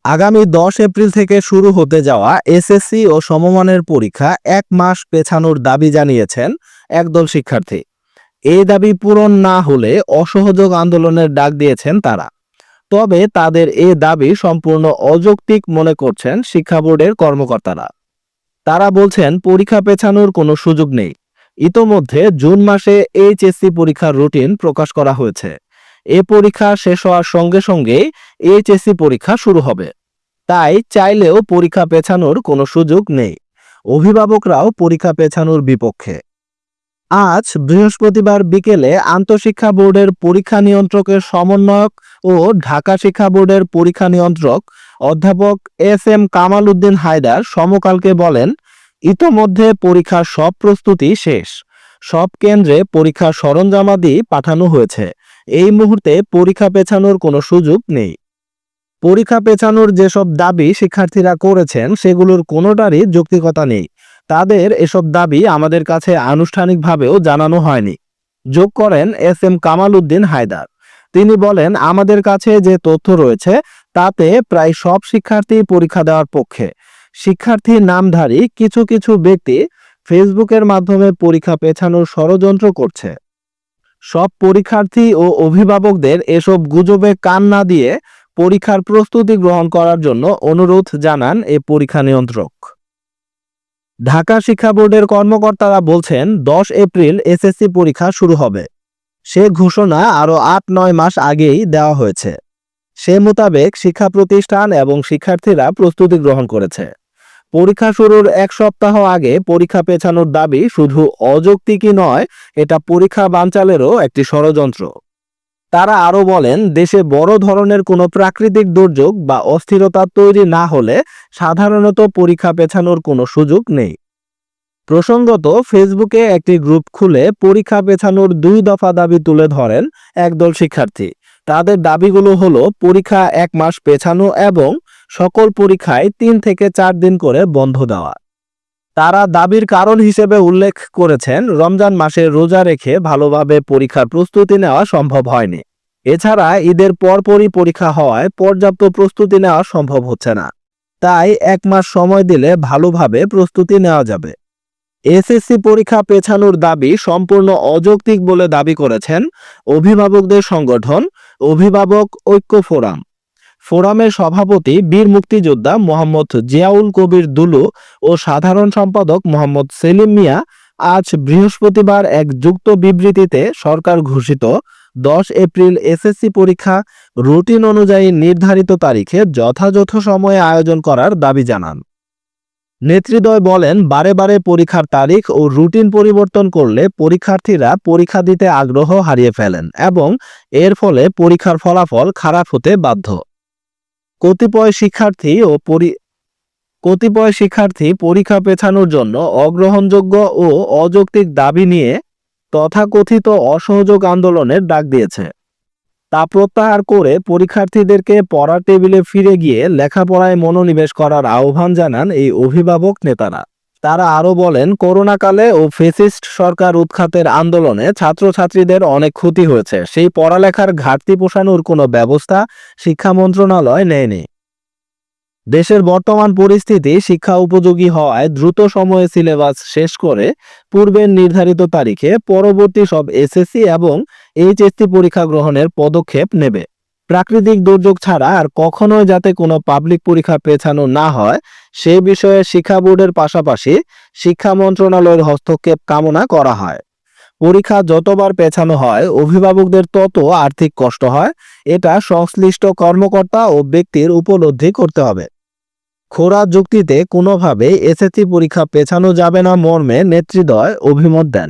আগামী 10 এপ্রিল থেকে শুরু হতে যাওয়া এসএসসি ও সমমানের পরীক্ষা 1 মাস পেছানোর দাবি জানিয়েছেন একদল শিক্ষার্থী। এই দাবি পূরণ না হলে অসহযোগ আন্দোলনের ডাক দিয়েছেন তারা। তবে তাদের এ দাবি সম্পূর্ণ অযৌক্তিক মনে করছেন শিক্ষা বোর্ডের কর্মকর্তারা। তারা বলছেন পরীক্ষা পেছানোর কোনো সুযোগ নেই। ইতোমধ্যে জুন মাসে এইচএসসি পরীক্ষার রুটিন প্রকাশ করা হয়েছে। এ পরীক্ষা শেষ হওয়ার সঙ্গে সঙ্গে এইচএসসি পরীক্ষা শুরু হবে। তাই চাইলেও পরীক্ষা পেছানোর কোনো সুযোগ নেই। অভিভাবকরাও পরীক্ষা পেছানোর বিপক্ষে। আজ বৃহস্পতিবার বিকেলে আন্তঃশিক্ষা বোর্ডের পরীক্ষা নিয়ন্ত্রকের সমন্বয়ক ও ঢাকা শিক্ষা বোর্ডের পরীক্ষা নিয়ন্ত্রক অধ্যাপক এস.এম. কামাল উদ্দিন হায়দার সমকালকে বলেন, ইতোমধ্যে পরীক্ষার সব প্রস্তুতি শেষ। সব কেন্দ্রে পরীক্ষার সরঞ্জামাদি পাঠানো হয়েছে। এই মুহূর্তে পরীক্ষা পেছানোর কোনো সুযোগ নেই। পরীক্ষা পেছানোর যেসব দাবি শিক্ষার্থীরা করেছেন সেগুলোর কোনোটারই যৌক্তিকতা নেই। তাদের এসব দাবি আমাদের কাছে আনুষ্ঠানিকভাবেও জানানো হয়নি, যোগ করেন এস.এম. কামাল উদ্দিন হায়দার। তিনি বলেন, আমাদের কাছে যে তথ্য রয়েছে তাতে প্রায় সব শিক্ষার্থী পরীক্ষা দেওয়ার পক্ষে। শিক্ষার্থী নামধারী কিছু কিছু ব্যক্তি ফেসবুকের মাধ্যমে পরীক্ষা পেছানোর ষড়যন্ত্র করছে। সব পরীক্ষার্থী ও অভিভাবকদের এসব গুজবে কান না দিয়ে পরীক্ষার প্রস্তুতি গ্রহণ করার জন্য অনুরোধ জানান এ পরীক্ষা নিয়ন্ত্রক। ঢাকা শিক্ষা বোর্ডের কর্মকর্তারা বলছেন 10 এপ্রিল এসএসসি পরীক্ষা শুরু হবে। সে ঘোষণা আরও 8-9 মাস আগেই দেওয়া হয়েছে। সে মোতাবেক শিক্ষা প্রতিষ্ঠান এবং শিক্ষার্থীরা প্রস্তুতি গ্রহণ করেছে। পরীক্ষা শুরুর 1 সপ্তাহ আগে পরীক্ষা পেছানোর দাবি শুধু অযৌক্তিকই নয়, এটা পরীক্ষা বানচালেরও একটি ষড়যন্ত্র। তারা আরও বলেন, দেশে বড় ধরনের কোনো প্রাকৃতিক দুর্যোগ বা অস্থিরতা তৈরি না হলে সাধারণত পরীক্ষা পেছানোর কোনো সুযোগ নেই। প্রসঙ্গত, ফেসবুকে একটি গ্রুপ খুলে পরীক্ষা পেছানোর 2 দফা দাবি তুলে ধরেন একদল শিক্ষার্থী। তাদের দাবিগুলো হলো পরীক্ষা 1 মাস পেছানো এবং সকল পরীক্ষায় 3 থেকে 4 দিন করে বন্ধ দেওয়া। তারা দাবির কারণ হিসেবে উল্লেখ করেছেন, রমজান মাসে রোজা রেখে ভালোভাবে পরীক্ষার প্রস্তুতি নেওয়া সম্ভব হয়নি। এছাড়া ঈদের পরপরই পরীক্ষা হওয়ায় পর্যাপ্ত প্রস্তুতি নেওয়া সম্ভব হচ্ছে না। তাই 1 মাস সময় দিলে ভালোভাবে প্রস্তুতি নেওয়া যাবে। এসএসসি পরীক্ষা পেছানোর দাবি সম্পূর্ণ অযৌক্তিক বলে দাবি করেছেন অভিভাবকদের সংগঠন অভিভাবক ঐক্য ফোরাম। ফোরামের সভাপতি বীর মুক্তিযোদ্ধা মোহাম্মদ জিয়াউল কবির দুলু ও সাধারণ সম্পাদক মোহাম্মদ সেলিম মিয়া আজ বৃহস্পতিবার এক যুক্ত বিবৃতিতে সরকার ঘোষিত 10 এপ্রিল এসএসসি পরীক্ষা রুটিন অনুযায়ী নির্ধারিত তারিখে যথাযথ সময়ে আয়োজন করার দাবি জানান। নেতৃদ্বয় বলেন, বারে বারে পরীক্ষার তারিখ ও রুটিন পরিবর্তন করলে পরীক্ষার্থীরা পরীক্ষা দিতে আগ্রহ হারিয়ে ফেলেন এবং এর ফলে পরীক্ষার ফলাফল খারাপ হতে বাধ্য। কতিপয় শিক্ষার্থী পরীক্ষা পেছানোর জন্য অগ্রহণযোগ্য ও অযৌক্তিক দাবি নিয়ে তথাকথিত অসহযোগ আন্দোলনের ডাক দিয়েছে। তা প্রত্যাহার করে পরীক্ষার্থীদেরকে পড়ার টেবিলে ফিরে গিয়ে লেখাপড়ায় মনোনিবেশ করার আহ্বান জানান এই অভিভাবক নেতারা। তারা আরও বলেন, করোনাকালে ও ফ্যাসিস্ট সরকার উৎখাতের আন্দোলনে ছাত্রছাত্রীদের অনেক ক্ষতি হয়েছে। সেই পড়ালেখার ঘাটতি পোষানোর কোনো ব্যবস্থা শিক্ষা মন্ত্রণালয় নেয়নি। দেশের বর্তমান পরিস্থিতি শিক্ষা উপযোগী হওয়ায় দ্রুত সময়ে সিলেবাস শেষ করে পূর্বের নির্ধারিত তারিখে পরবর্তী সব এসএসসি এবং এইচএসসি পরীক্ষা গ্রহণের পদক্ষেপ নেবে। প্রাকৃতিক দুর্যোগ ছাড়া আর কখনোই যাতে কোনো পাবলিক পরীক্ষা পেছানো না হয় সে বিষয়ে শিক্ষা বোর্ডের পাশাপাশি শিক্ষা মন্ত্রণালয়ের হস্তক্ষেপ কামনা করা হয়। পরীক্ষা যতবার পেছানো হয় অভিভাবকদের তত আর্থিক কষ্ট হয়, এটা সংশ্লিষ্ট কর্মকর্তা ও ব্যক্তির উপলব্ধি করতে হবে। খোরা যুক্তিতে কোনোভাবেই এসএসসি পরীক্ষা পেছানো যাবে না মর্মে নেতৃদ্বয় অভিমত দেন।